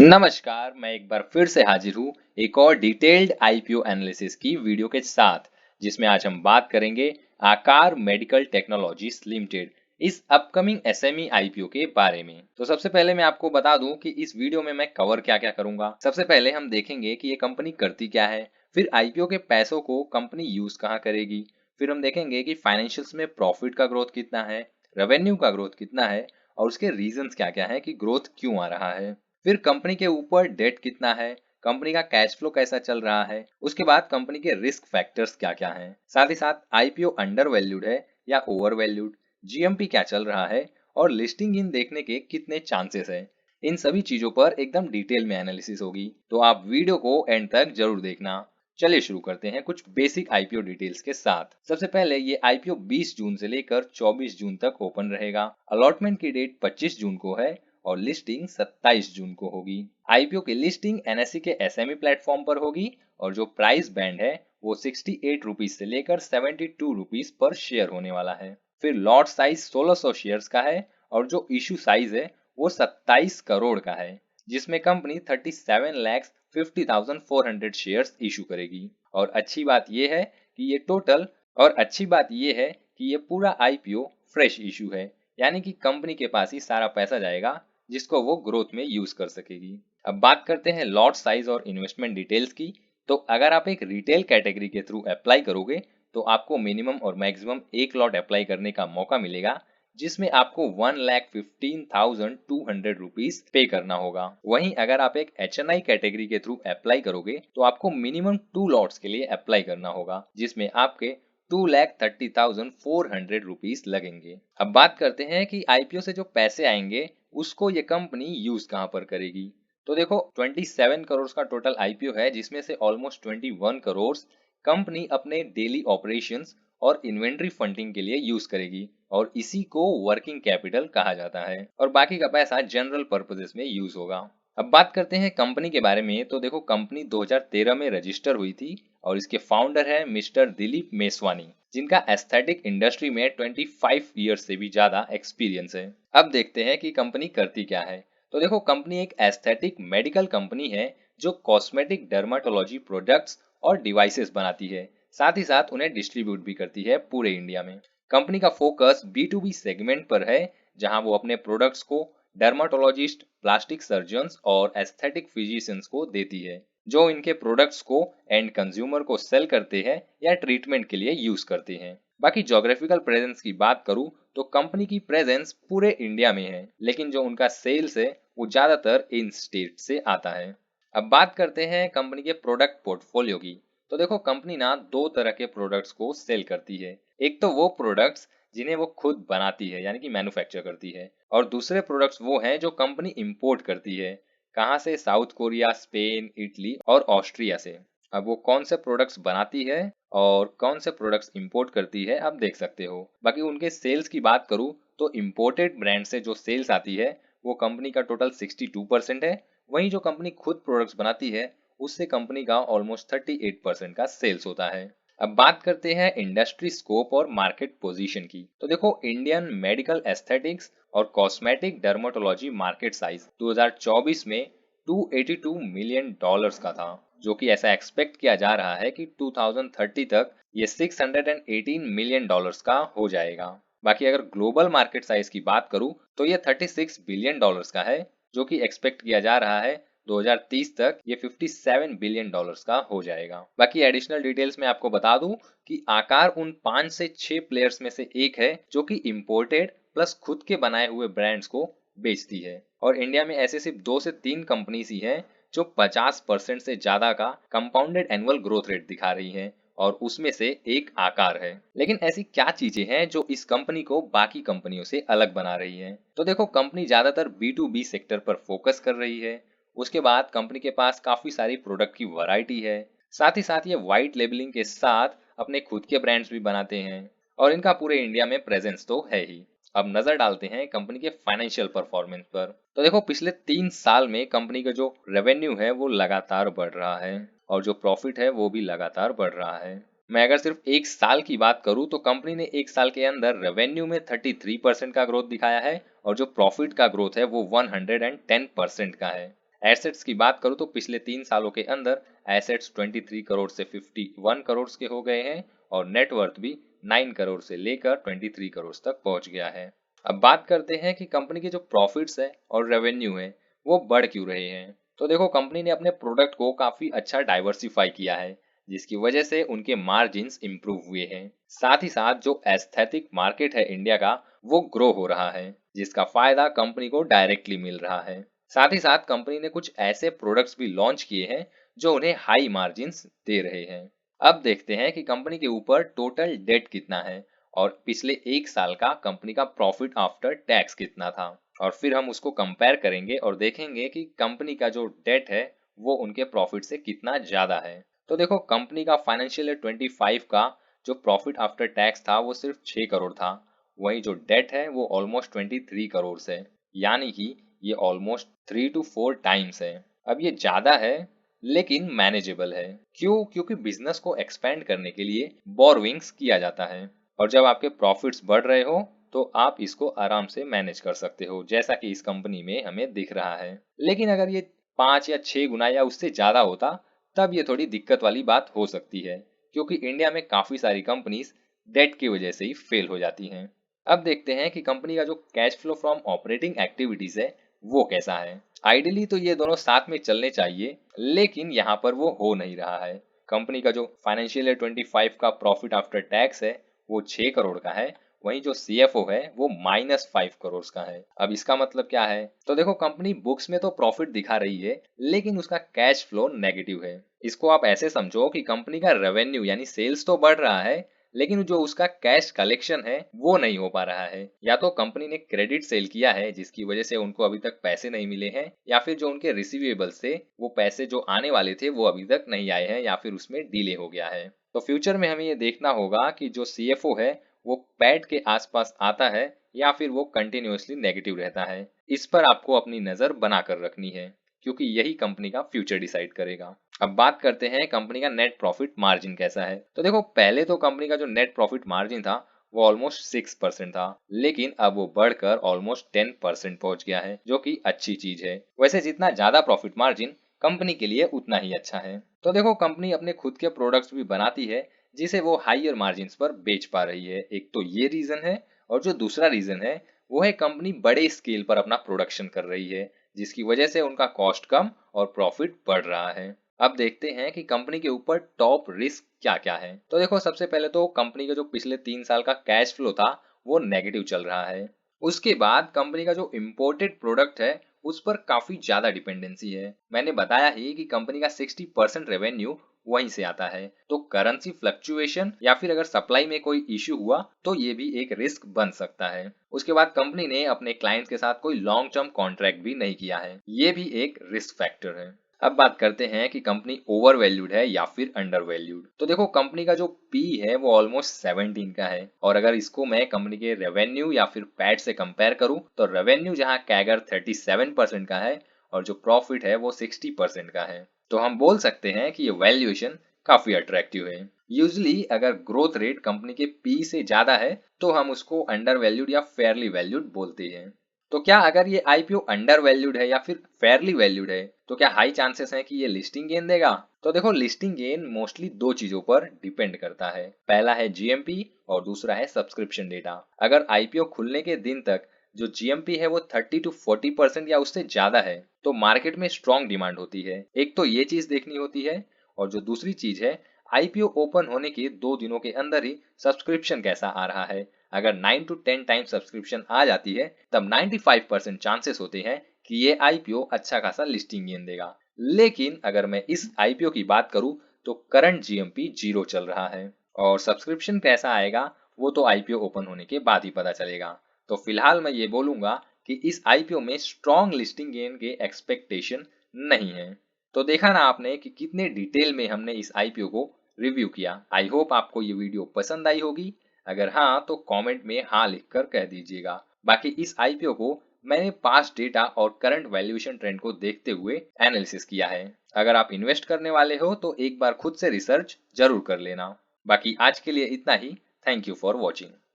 नमस्कार, मैं एक बार फिर से हाजिर हूँ एक और डिटेल्ड आईपीओ एनालिसिस की वीडियो के साथ, जिसमें आज हम बात करेंगे आकार मेडिकल टेक्नोलॉजीज लिमिटेड इस अपकमिंग एसएमई आईपीओ के बारे में। तो सबसे पहले मैं आपको बता दूं कि इस वीडियो में मैं कवर क्या क्या करूंगा। सबसे पहले हम देखेंगे कि ये कंपनी करती क्या है, फिर आईपीओ के पैसों को कंपनी यूज कहाँ करेगी, फिर हम देखेंगे कि फाइनेंशियल्स में प्रॉफिट का ग्रोथ कितना है, रेवेन्यू का ग्रोथ कितना है और उसके रीजंस क्या क्या है कि ग्रोथ क्यों आ रहा है। फिर कंपनी के ऊपर डेट कितना है, कंपनी का कैश फ्लो कैसा चल रहा है, उसके बाद कंपनी के रिस्क फैक्टर्स क्या क्या हैं, साथ ही साथ आईपीओ अंडर वैल्यूड है या ओवर वैल्यूड, जीएमपी क्या चल रहा है और लिस्टिंग इन देखने के कितने चांसेस है। इन सभी चीजों पर एकदम डिटेल में एनालिसिस होगी, तो आप वीडियो को एंड तक जरूर देखना। चलिए शुरू करते हैं कुछ बेसिक आईपीओ डिटेल्स के साथ। सबसे पहले ये आईपीओ 20 जून से लेकर 24 जून तक ओपन रहेगा। अलॉटमेंट की डेट 25 जून को है और लिस्टिंग 27 जून को होगी। आईपीओ की लिस्टिंग एनएसई के एसएमई प्लेटफॉर्म पर होगी और जो प्राइस बैंड है वो 68 रुपीज से लेकर 72 रुपीज पर शेयर होने वाला है। फिर लॉट साइज 1600 शेयर्स का है और जो इशू साइज है वो 27 करोड़ का है, जिसमें कंपनी 37,50,400 शेयर्स इशू करेगी। और अच्छी बात यह है कि ये पूरा आईपीओ फ्रेश इशू है, यानी कि कंपनी के पास ही सारा पैसा जाएगा जिसको वो ग्रोथ में यूज कर सकेगी। अब बात करते हैं लॉट साइज और इन्वेस्टमेंट डिटेल्स की। तो अगर आप एक रिटेल कैटेगरी के थ्रू अप्लाई करोगे तो आपको मिनिमम और मैक्सिमम एक लॉट अप्लाई करने का मौका मिलेगा, जिसमें आपको 1,15,200 रुपीज पे करना होगा। वहीं अगर आप एक एचएनआई कैटेगरी के थ्रू अप्लाई करोगे तो आपको मिनिमम 2 लॉट्स के लिए अप्लाई करना होगा, जिसमें आपके 2,30,400 रुपीज लगेंगे। अब बात करते हैं कि आईपीओ से जो पैसे आएंगे उसको ये कंपनी यूज कहां पर करेगी। तो देखो, 27 करोड़ का टोटल आईपीओ है, जिसमें से ऑलमोस्ट 21 करोड़ कंपनी अपने डेली ऑपरेशंस और इन्वेंट्री फंडिंग के लिए यूज करेगी और इसी को वर्किंग कैपिटल कहा जाता है, और बाकी का पैसा जनरल पर्पसेस में यूज होगा। अब बात करते हैं कंपनी के बारे में। तो देखो, कंपनी 2013 में रजिस्टर हुई थी और इसके फाउंडर है मिस्टर दिलीप मेसवानी, जिनका एस्थेटिक इंडस्ट्री में 25 ईयर्स से भी ज्यादा एक्सपीरियंस है। अब देखते हैं कि कंपनी करती क्या है। तो देखो, कंपनी एक एस्थेटिक मेडिकल कंपनी है जो कॉस्मेटिक डर्माटोलॉजी प्रोडक्ट्स और डिवाइसेस बनाती है, साथ ही साथ उन्हें डिस्ट्रीब्यूट भी करती है पूरे इंडिया में। कंपनी का फोकस B2B सेगमेंट पर है, जहां वो अपने प्रोडक्ट्स को डर्माटोलॉजिस्ट, प्लास्टिक सर्जन्स और एस्थेटिक फिजिशियंस को देती है, जो इनके प्रोडक्ट्स को एंड कंज्यूमर को सेल करते हैं या ट्रीटमेंट के लिए यूज करते हैं। बाकी जोग्राफिकल प्रेजेंस की बात करूं तो कंपनी की प्रेजेंस पूरे इंडिया में है, लेकिन जो उनका सेल्स है वो ज्यादातर इन स्टेट से आता है। अब बात करते हैं कंपनी के प्रोडक्ट पोर्टफोलियो की। तो देखो, कंपनी ना दो तरह के प्रोडक्ट्स को सेल करती है। एक तो वो प्रोडक्ट्स जिन्हें वो खुद बनाती है, यानी कि मैन्युफैक्चर करती है, और दूसरे प्रोडक्ट्स वो हैं जो कंपनी इंपोर्ट करती है। कहाँ से? साउथ कोरिया, स्पेन, इटली और ऑस्ट्रिया से। अब वो कौन से प्रोडक्ट्स बनाती है और कौन से प्रोडक्ट्स इंपोर्ट करती है आप देख सकते हो। बाकी उनके सेल्स की बात करूँ तो इंपोर्टेड ब्रांड से जो सेल्स आती है वो कंपनी का टोटल 62% है। वहीं जो कंपनी खुद प्रोडक्ट्स बनाती है उससे कंपनी का ऑलमोस्ट 38% का सेल्स होता है। अब बात करते हैं इंडस्ट्री स्कोप और मार्केट पोजीशन की। तो देखो, इंडियन मेडिकल एस्थेटिक्स और कॉस्मेटिक डर्मेटोलॉजी मार्केट साइज 2024 में $282 मिलियन का था, जो कि ऐसा एक्सपेक्ट किया जा रहा है कि 2030 तक ये $618 मिलियन का हो जाएगा। बाकी अगर ग्लोबल मार्केट साइज की बात करूं तो ये $36 बिलियन का है, जो कि एक्सपेक्ट किया जा रहा है 2030 तक ये $57 बिलियन का हो जाएगा। बाकी एडिशनल डिटेल्स में आपको बता दूं कि आकार उन 5 से 6 प्लेयर्स में से एक है जो कि इंपोर्टेड प्लस खुद के बनाए हुए ब्रांड्स को बेचती है, और इंडिया में ऐसे सिर्फ 2 से 3 कंपनीज ही हैं जो 50% से ज्यादा का कंपाउंडेड एनुअल ग्रोथ रेट दिखा रही हैं, और उसमें से एक आकार है। लेकिन ऐसी क्या चीजें हैं जो इस कंपनी को बाकी कंपनियों से अलग बना रही हैं? तो देखो, कंपनी ज्यादातर B2B सेक्टर पर फोकस कर रही है। उसके बाद कंपनी के पास काफी सारी प्रोडक्ट की वैरायटी है। साथ ही साथ ये व्हाइट लेबलिंग के साथ अपने खुद के ब्रांड्स भी बनाते हैं, और इनका पूरे इंडिया में प्रेजेंस तो है ही। अब नजर डालते हैं कंपनी के फाइनेंशियल परफॉर्मेंस पर। तो देखो, पिछले 3 साल में कंपनी का जो रेवेन्यू है वो लगातार बढ़ रहा है और जो प्रॉफिट है वो भी लगातार बढ़ रहा है। मैं अगर सिर्फ एक साल की बात करूं तो कंपनी ने एक साल के अंदर रेवेन्यू में 33% का ग्रोथ दिखाया है और जो प्रॉफिट का ग्रोथ है वो 110% का है। एसेट्स की बात करूं तो पिछले 3 सालों के अंदर एसेट्स 23 करोड़ से 51 करोड़ के हो गए हैं और नेटवर्थ भी 9 करोड़ से लेकर 23 करोड़ तक पहुंच गया है। अब बात करते हैं कि कंपनी के जो प्रॉफिट्स है और रेवेन्यू है वो बढ़ क्यों रहे हैं। तो देखो, कंपनी ने अपने प्रोडक्ट को काफी अच्छा डाइवर्सिफाई किया है, जिसकी वजह से उनके मार्जिन्स इंप्रूव हुए हैं। साथ ही साथ जो एस्थेटिक मार्केट है इंडिया का, वो ग्रो हो रहा है, जिसका फायदा कंपनी को डायरेक्टली मिल रहा है। साथ ही साथ कंपनी ने कुछ ऐसे प्रोडक्ट्स भी लॉन्च किए हैं जो उन्हें हाई मार्जिन्स दे रहे हैं। अब देखते हैं कि कंपनी के ऊपर टोटल डेट कितना है और पिछले 1 साल का कंपनी का प्रॉफिट आफ्टर टैक्स कितना था, और फिर हम उसको कंपेयर करेंगे और देखेंगे कि कंपनी का जो डेट है वो उनके प्रॉफिट से कितना ज्यादा है। तो देखो, कंपनी का फाइनेंशियल ईयर 25 का जो प्रॉफिट आफ्टर टैक्स था वो सिर्फ 6 करोड़ था, वहीं जो डेट है वो ऑलमोस्ट 23 करोड़ है, यानी कि ये ऑलमोस्ट 3 to 4 टाइम्स है। अब ये ज्यादा है लेकिन मैनेजेबल है। क्यों? क्योंकि बिजनेस को एक्सपेंड करने के लिए बोरोविंग्स किया जाता है, और जब आपके प्रॉफिट्स बढ़ रहे हो तो आप इसको आराम से मैनेज कर सकते हो, जैसा कि इस कंपनी में हमें दिख रहा है। लेकिन अगर ये 5 या 6 गुना या उससे ज्यादा होता तब ये थोड़ी दिक्कत वाली बात हो सकती है, क्योंकि इंडिया में काफी सारी कंपनीज डेट की वजह से ही फेल हो जाती हैं। अब देखते हैं कि कंपनी का जो cash flow from operating activities है वो कैसा है। आइडियली तो ये दोनों साथ में चलने चाहिए, लेकिन यहाँ पर वो हो नहीं रहा है। कंपनी का जो फाइनेंशियल ईयर 25 का प्रॉफिट आफ्टर टैक्स है वो 6 करोड़ का है, वहीं जो सीएफओ है वो -5 करोड़ का है। अब इसका मतलब क्या है? तो देखो, कंपनी बुक्स में तो प्रॉफिट दिखा रही है लेकिन उसका कैश फ्लो नेगेटिव है। इसको आप ऐसे समझो कि कंपनी का रेवेन्यू यानी सेल्स तो बढ़ रहा है, लेकिन जो उसका कैश कलेक्शन है वो नहीं हो पा रहा है। या तो कंपनी ने क्रेडिट सेल किया है जिसकी वजह से उनको अभी तक पैसे नहीं मिले हैं, या फिर जो उनके रिसीवेबल्स थे वो पैसे जो आने वाले थे वो अभी तक नहीं आए हैं, या फिर उसमें डिले हो गया है। तो फ्यूचर में हमें ये देखना होगा कि जो सीएफओ है वो पैट के आसपास आता है या फिर वो कंटिन्यूअसली नेगेटिव रहता है। इस पर आपको अपनी नजर बनाकर रखनी है, क्योंकि यही कंपनी का फ्यूचर डिसाइड करेगा। अब बात करते हैं कंपनी का नेट प्रॉफिट मार्जिन कैसा है। तो देखो, पहले तो कंपनी का जो नेट प्रॉफिट मार्जिन था वो ऑलमोस्ट 6% था, लेकिन अब वो बढ़कर ऑलमोस्ट 10% पहुंच गया है, जो कि अच्छी चीज है। वैसे जितना ज्यादा प्रॉफिट मार्जिन कंपनी के लिए उतना ही अच्छा है। तो देखो, कंपनी अपने खुद के प्रोडक्ट्स भी बनाती है जिसे वो हाइयर मार्जिन पर बेच पा रही है। एक तो ये रीजन है, और जो दूसरा रीजन है वो है कंपनी बड़े स्केल पर अपना प्रोडक्शन कर रही है, जिसकी वजह से उनका कॉस्ट कम और प्रॉफिट बढ़ रहा है। अब देखते हैं कि कंपनी के ऊपर टॉप रिस्क क्या क्या है। तो देखो, सबसे पहले तो कंपनी का जो पिछले 3 साल का कैश फ्लो था वो नेगेटिव चल रहा है। उसके बाद कंपनी का जो इम्पोर्टेड प्रोडक्ट है उस पर काफी ज्यादा डिपेंडेंसी है। मैंने बताया ही कि कंपनी का 60% रेवेन्यू वहीं से आता है, तो करेंसी फ्लक्चुएशन या फिर अगर सप्लाई में कोई इश्यू हुआ तो ये भी एक रिस्क बन सकता है। उसके बाद कंपनी ने अपने क्लाइंट्स के साथ कोई लॉन्ग टर्म कॉन्ट्रैक्ट भी नहीं किया है, ये भी एक रिस्क फैक्टर है। अब बात करते हैं कि कंपनी ओवर वैल्यूड है या फिर अंडर वैल्यूड। तो देखो, कंपनी का जो पी है वो ऑलमोस्ट 17 का है, और अगर इसको मैं कंपनी के रेवेन्यू या फिर पैट से कंपेयर करूं तो रेवेन्यू जहां कैगर 37% का है और जो प्रॉफिट है वो 60% का है, तो हम बोल सकते हैं कि ये वैल्यूएशन काफी अट्रैक्टिव है। यूजली अगर ग्रोथ रेट कंपनी के पी से ज्यादा है तो हम उसको अंडर वैल्यूड या फेयरली वैल्यूड बोलते हैं। तो क्या अगर ये आईपीओ अंडर वैल्यूड है या फिर फेयरली वैल्यूड है तो क्या हाई चांसेस हैं कि ये लिस्टिंग गेन देगा? तो देखो, लिस्टिंग गेन मोस्टली 2 चीजों पर डिपेंड करता है। पहला है जीएमपी और दूसरा है सब्सक्रिप्शन डेटा। अगर आईपीओ खुलने के दिन तक जो जीएमपी है वो 30 to 40% या उससे ज्यादा है तो मार्केट में स्ट्रॉन्ग डिमांड होती है। एक तो ये चीज देखनी होती है, और जो दूसरी चीज है, आईपीओ ओपन होने के 2 दिनों के अंदर ही सब्सक्रिप्शन कैसा आ रहा है। अगर 9 to 10 टाइम्स सब्सक्रिप्शन आ जाती है तब 95% चांसेस होते हैं कि ये आईपीओ अच्छा खासा लिस्टिंग गेन देगा। लेकिन अगर मैं इस आईपीओ की बात करूं तो करंट जीएमपी 0 चल रहा है, और सब्सक्रिप्शन कैसा आएगा वो तो आईपीओ ओपन होने के बाद ही पता चलेगा। तो फिलहाल मैं ये बोलूंगा कि इस आईपीओ में स्ट्रॉन्ग लिस्टिंग गेन के एक्सपेक्टेशन नहीं है। तो देखा ना आपने कि कितने डिटेल में हमने इस आईपीओ को रिव्यू किया। आई होप आपको ये वीडियो पसंद आई होगी। अगर हाँ तो कमेंट में हाँ लिखकर कह दीजिएगा। बाकी इस आईपीओ को मैंने पास्ट डेटा और करंट वैल्यूएशन ट्रेंड को देखते हुए एनालिसिस किया है। अगर आप इन्वेस्ट करने वाले हो तो एक बार खुद से रिसर्च जरूर कर लेना। बाकी आज के लिए इतना ही। Thank you for watching.